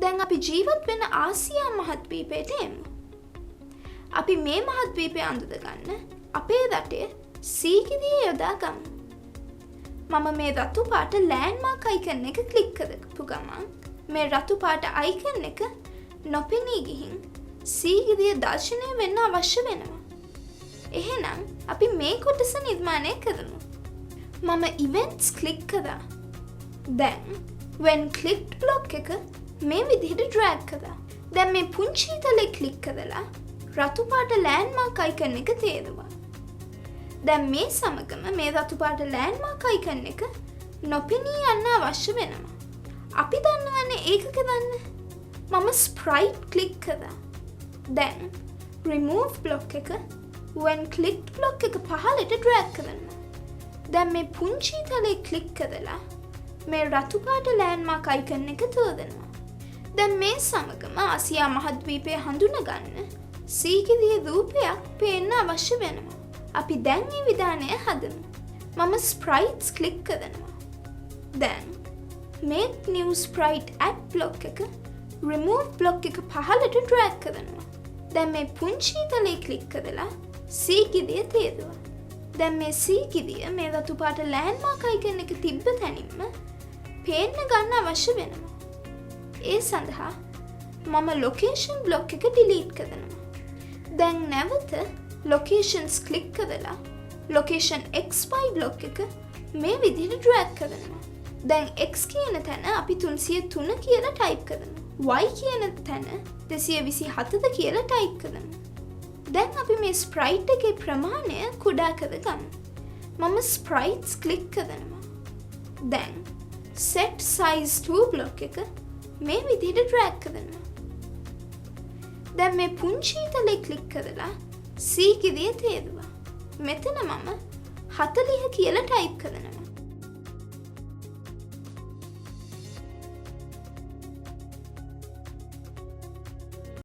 දැන් අපි ජීවත් වෙන ආසියා මහද්වීපයට එමු. අපි මේ මහද්වීපය අඳුද ගන්න අපේ රටේ සීගිරිය යොදා ගමු. මම මේ රතු පාට ලෑන්ඩ්මාර්ක් අයිකන් එක ක්ලික් කරපු ගමන් මේ රතු පාට අයිකන් එක නොපෙනී ගිහින් සීගිරිය දර්ශනය වෙන්න අවශ්‍ය වෙනවා. එහෙනම් අපි මේ කොටස නිර්මාණය කරමු. මම ඉවෙන්ට්ස් ක්ලික් කරා. දැන් when clicked block එක මේ විදිහට ඩ්‍රැග් කරා. දැන් මේ පුංචි තලේ ක්ලික් කරලා රතු පාට ලෑන්ඩ්මාර්ක් අයිකන් එක තේරුවා. දැන් මේ සමගම මේ රතු පාට ලෑන්ඩ්මාර්ක් අයිකන් එක නොපෙනී යන්න අවශ්‍ය වෙනවා. අපි දන්නවනේ ඒක කරන්න. මම ස්ප්‍රයිට් ක්ලික් කරා. දැන් remove block එක when clicked block එක පහළට ඩ්‍රැග් කරන්න. දැන් මේ පුංචි තලේ ක්ලික් කරලා මේ රතු පාට ලෑන්ඩ්මාර්ක් අයිකන් එක තෝරනවා. දැන් මේ සමගම ආසියා මහද්වීපය හඳුනගන්න සීගිරිය රූපයක් පේන්න අවශ්‍ය වෙනවා. අපි දැන් මේ විධානය හදමු. මම ස්ප්‍රයිට්ස් ක්ලික් කරනවා. දැන් make new sprite add block එක remove block එක පහළට ඩ්‍රැග් කරනවා. දැන් මේ පුංචි තලේ ක්ලික් කරලා සීගිරිය තේරුවා. දැන් මේ සීගිරිය මේ රතු පාට ලෑන්ඩ්මාර්ක් අයිකන් එක තිබ්බ තැනින්ම පේන්න ගන්න අවශ්‍ය වෙනවා. ඒ සඳහා මම ලොකේෂන් බ්ලොක් එක ඩිලීට් කරනවා. දැන් නැවත ලොකේෂන්ස් ක්ලික් කරලා ලොකේෂන් XY බ්ලොක් එක මේ විදිහට ඩ්‍රැග් කරනවා. දැන් X කියන තැන අපි 303 කියලා ටයිප් කරනවා. Y කියන තැන 224 කියලා ටයිප් කරනවා. දැන් අපි මේ ස්ප්‍රයිට් එකේ ප්‍රමාණය කුඩා කරගමු. මම ස්ප්‍රයිට්ස් ක්ලික් කරනවා. දැන් set size to බ්ලොක් එක මේ විදිහට ඩ්‍රැග් කරනවා. දැන් මේ පුංචි තලේ ක්ලික් කරලා සීගිරිය තේරුවා. මෙතන මම 40 කියලා ටයිප් කරනවා.